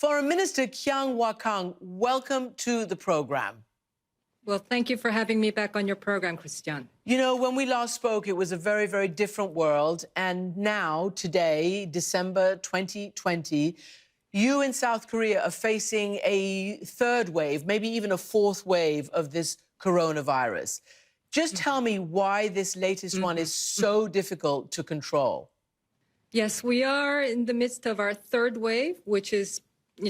Foreign Minister Qiang Wakang, welcome to the program. Well, thank you for having me back on your program, Christian. You know, when we last spoke, it was a very, very different world. And now, today, December 2020, you in South Korea are facing a third wave, maybe even a fourth wave of this coronavirus. Just tell me why this latest one is so difficult to control. Yes, we are in the midst of our third wave, which is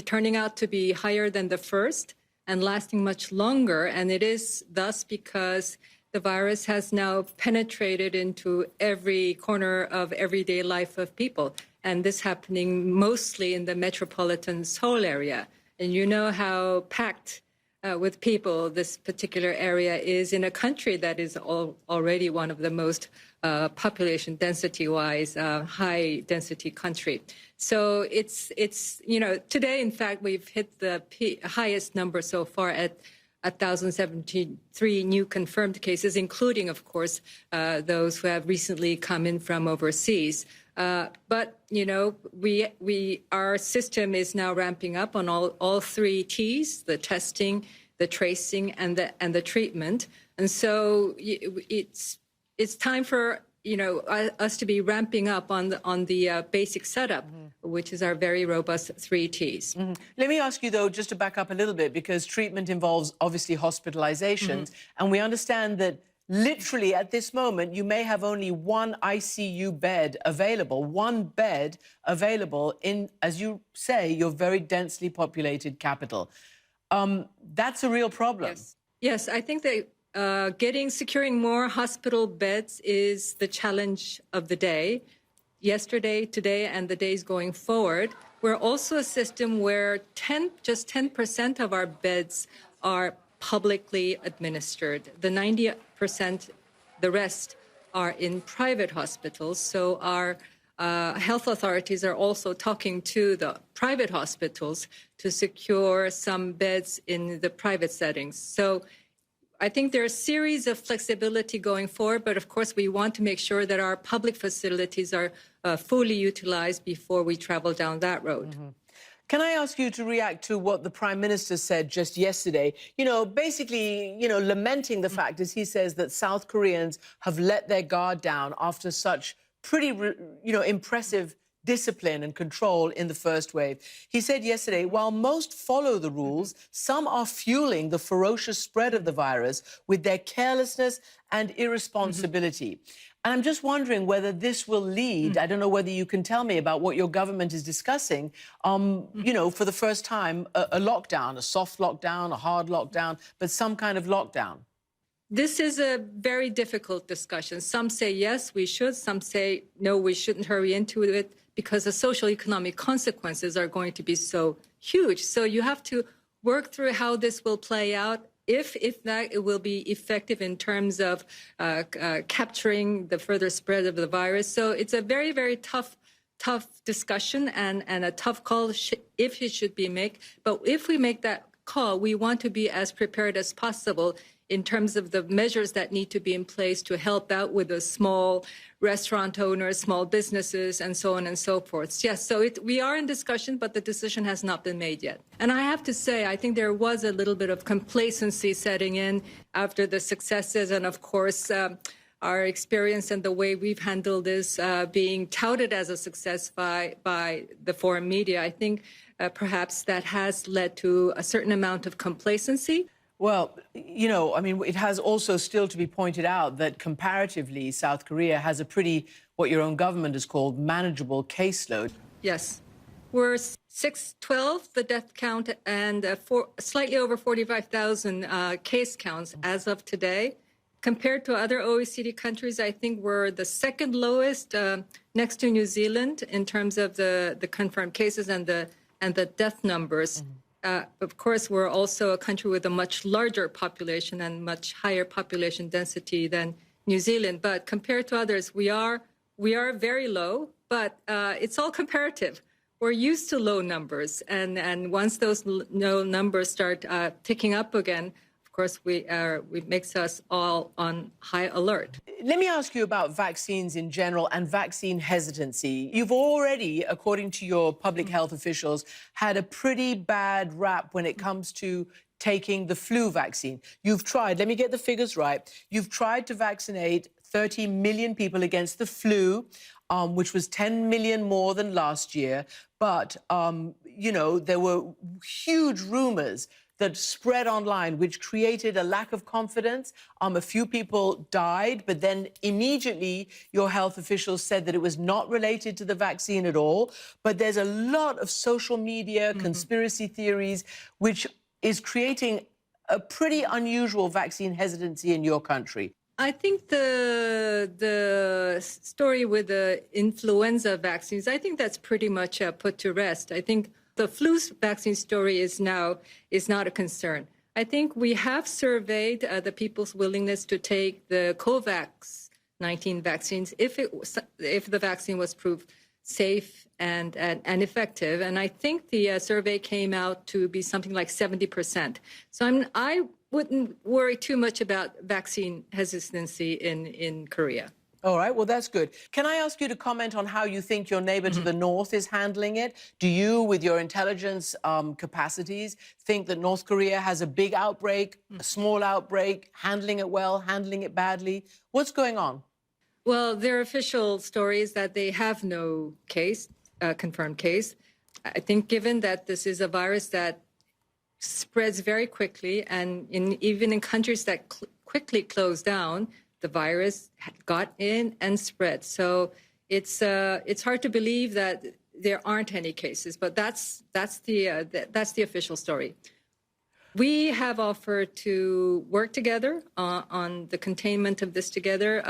turning out to be higher than the first and lasting much longer. And it is thus because the virus has now penetrated into every corner of everyday life of people. And this happening mostly in the metropolitan Seoul area. And you know how packed with people this particular area is in a country that is already one of the most population density-wise high density country. So it's you know, today, in fact, we've hit the highest number so far at 1,073 new confirmed cases, including, of course, those who have recently come in from overseas. But, you know, our system is now ramping up on all three T's, the testing, the tracing, and the treatment. And so it's time for, you know, us to be ramping up on the basic setup, which is our very robust three T's. Let me ask you, though, just to back up a little bit, because treatment involves, obviously, hospitalizations. And we understand that literally at this moment, you may have only one ICU bed available, one bed available in, as you say, your very densely populated capital. That's a real problem. Yes, I think that securing more hospital beds is the challenge of the day. Yesterday, today, and the days going forward. We're also a system where just 10% of our beds are publicly administered. The 90%, the rest are in private hospitals. So our health authorities are also talking to the private hospitals to secure some beds in the private settings. So I think there are a series of flexibility going forward, but of course we want to make sure that our public facilities are fully utilized before we travel down that road. Can I ask you to react to what the Prime Minister said just yesterday? You know, basically, you know, lamenting the fact, as he says, that South Koreans have let their guard down after such pretty, you know, impressive discipline and control in the first wave. He said yesterday, while most follow the rules, some are fueling the ferocious spread of the virus with their carelessness and irresponsibility. And I'm just wondering whether this will lead, I don't know whether you can tell me about what your government is discussing, you know, for the first time, a lockdown, a soft lockdown, a hard lockdown, but some kind of lockdown. This is a very difficult discussion. Some say, yes, we should. Some say, no, we shouldn't hurry into it because the social economic consequences are going to be so huge. So you have to work through how this will play out. If that it will be effective in terms of capturing the further spread of the virus. So it's a very, very tough discussion and a tough call if it should be made. But if we make that call, we want to be as prepared as possible in terms of the measures that need to be in place to help out with the small restaurant owners, small businesses, and so on and so forth. Yes, so we are in discussion, but the decision has not been made yet. And I have to say, I think there was a little bit of complacency setting in after the successes and, of course, our experience and the way we've handled this being touted as a success by the foreign media. I think perhaps that has led to a certain amount of complacency. Well, you know, I mean, it has also still to be pointed out that comparatively, South Korea has a pretty, what your own government has called, manageable caseload. Yes. We're 612, the death count, and slightly over 45,000 case counts as of today. Compared to other OECD countries, I think we're the second lowest next to New Zealand in terms of the confirmed cases and the death numbers. Of course, we're also a country with a much larger population and much higher population density than New Zealand. But compared to others, we are very low, but it's all comparative. We're used to low numbers. And once those low numbers start ticking up again, of of course, it makes us all on high alert. Let me ask you about vaccines in general and vaccine hesitancy. You've already, according to your public health officials, had a pretty bad rap when it comes to taking the flu vaccine. You've tried, let me get the figures right, you've tried to vaccinate 30 million people against the flu, which was 10 million more than last year. But, you know, there were huge rumors that spread online, which created a lack of confidence. A few people died, but then immediately your health officials said that it was not related to the vaccine at all. But there's a lot of social media, conspiracy theories, which is creating a pretty unusual vaccine hesitancy in your country. I think the story with the influenza vaccines, I think that's pretty much put to rest. I think the flu vaccine story is not a concern. I think we have surveyed the people's willingness to take the COVAX-19 vaccines if the vaccine was proved safe and effective. And I think the survey came out to be something like 70%. So I wouldn't worry too much about vaccine hesitancy in Korea. All right, well, that's good. Can I ask you to comment on how you think your neighbor to the north is handling it? Do you, with your intelligence capacities, think that North Korea has a big outbreak, a small outbreak, handling it well, handling it badly? What's going on? Well, their official story is that they have no case, confirmed case. I think given that this is a virus that spreads very quickly, and even in countries that quickly close down, the virus got in and spread. So it's hard to believe that there aren't any cases, but that's the official story. We have offered to work together on the containment of this together,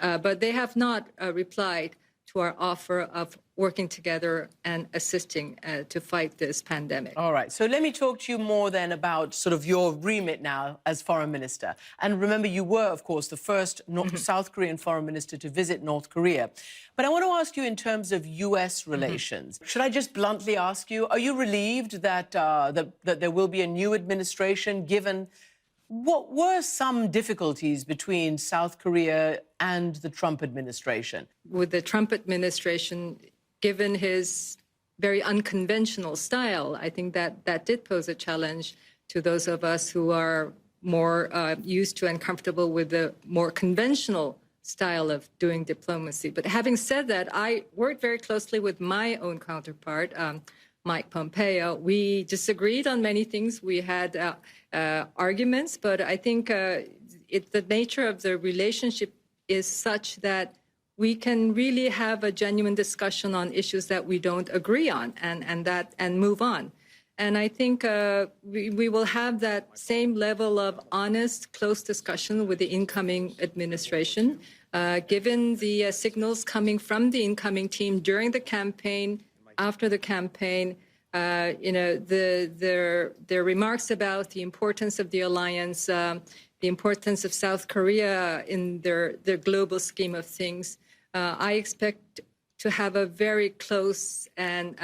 but they have not replied to our offer of working together and assisting to fight this pandemic. All right. So let me talk to you more then about sort of your remit now as foreign minister. And remember, you were, of course, the first South Korean foreign minister to visit North Korea. But I want to ask you in terms of U.S. relations. Should I just bluntly ask you, are you relieved that, that there will be a new administration, given what were some difficulties between South Korea and the Trump administration? With the Trump administration, given his very unconventional style, I think that did pose a challenge to those of us who are more used to and comfortable with the more conventional style of doing diplomacy. But having said that, I worked very closely with my own counterpart, Mike Pompeo. We disagreed on many things. We had arguments, but I think the nature of the relationship is such that we can really have a genuine discussion on issues that we don't agree on and move on. And I think we will have that same level of honest, close discussion with the incoming administration, given the signals coming from the incoming team during the campaign, after the campaign, their remarks about the importance of the alliance, the importance of South Korea in their global scheme of things. I expect to have a very close and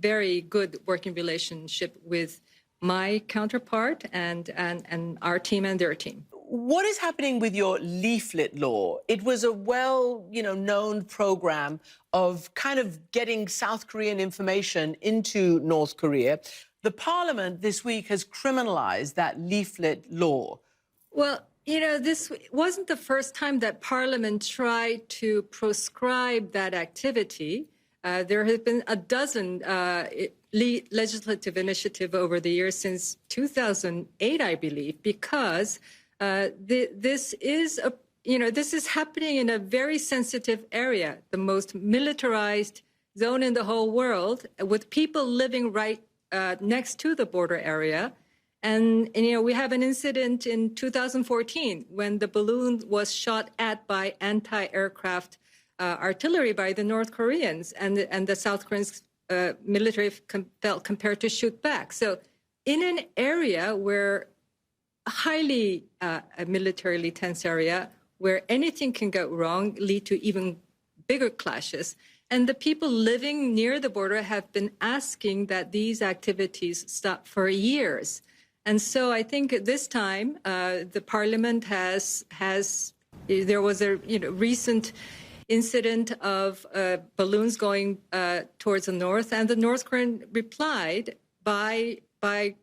very good working relationship with my counterpart and our team and their team. What is happening with your leaflet law? It was a known program of kind of getting South Korean information into North Korea. The parliament this week has criminalized that leaflet law. Well, this wasn't the first time that Parliament tried to proscribe that activity. There have been a dozen legislative initiatives over the years since 2008, I believe, because this is happening in a very sensitive area, the most militarized zone in the whole world, with people living right next to the border area. And we have an incident in 2014 when the balloon was shot at by anti-aircraft artillery by the North Koreans, and the South Koreans military felt compelled to shoot back. So in an area where a highly militarily tense area, where anything can go wrong, lead to even bigger clashes. And the people living near the border have been asking that these activities stop for years. And so I think this time the parliament there was a recent incident of balloons going towards the north, and the North Korean replied by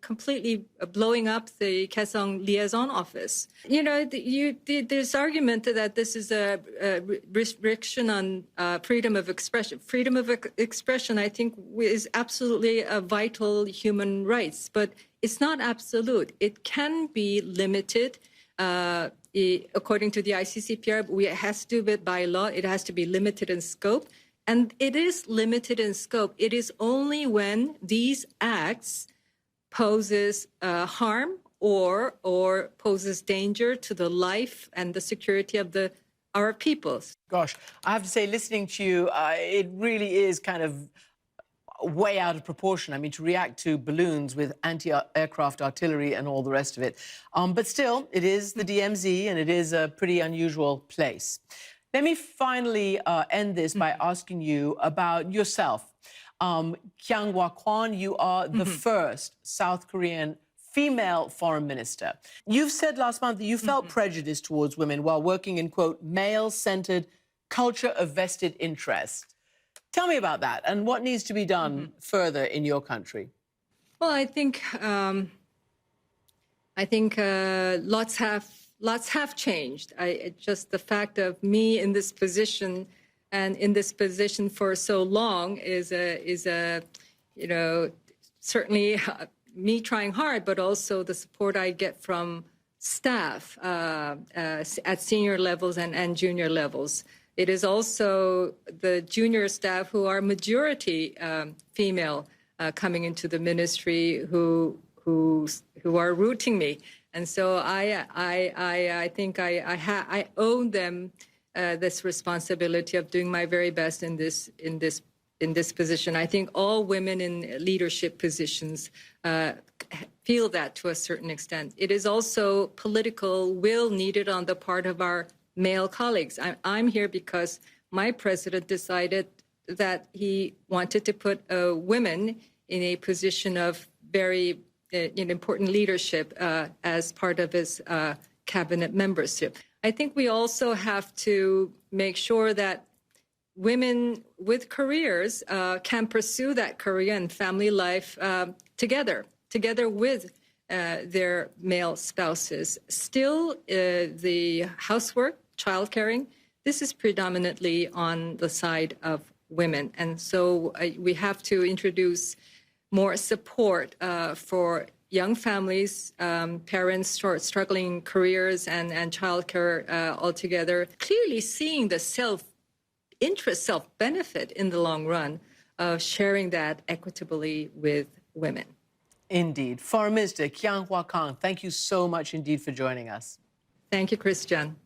completely blowing up the Kaesong liaison office. There's argument that this is a restriction on freedom of expression. Freedom of expression, I think, is absolutely a vital human rights, but it's not absolute. It can be limited. According to the ICCPR, it has to do it by law. It has to be limited in scope. And it is limited in scope. It is only when these acts poses harm or poses danger to the life and the security of our peoples. Gosh, I have to say, listening to you, it really is kind of way out of proportion. I mean, to react to balloons with anti-aircraft artillery and all the rest of it. But still, it is the DMZ, and it is a pretty unusual place. Let me finally end this by asking you about yourself. Kyang Hwa-kwon, you are the first South Korean female foreign minister. You've said last month that you felt prejudice towards women while working in, quote, male-centered culture of vested interest. Tell me about that and what needs to be done further in your country. Well, I think lots have changed. Just the fact of me in this position and in this position for so long is certainly me trying hard, but also the support I get from staff at senior levels and junior levels. It is also the junior staff who are majority female coming into the ministry who are rooting me, and so I think I owe them this responsibility of doing my very best in this position. I think all women in leadership positions feel that to a certain extent. It is also political will needed on the part of our male colleagues. I'm here because my president decided that he wanted to put women in a position of very important leadership as part of his cabinet membership. I think we also have to make sure that women with careers can pursue that career and family life together with their male spouses. Still, the housework, child caring, this is predominantly on the side of women. And so we have to introduce more support for young families, parents struggling careers and childcare altogether, clearly seeing the self-interest, self-benefit in the long run of sharing that equitably with women. Indeed. Foreign Minister Kyang Hwa-kwon, thank you so much indeed for joining us. Thank you, Christian.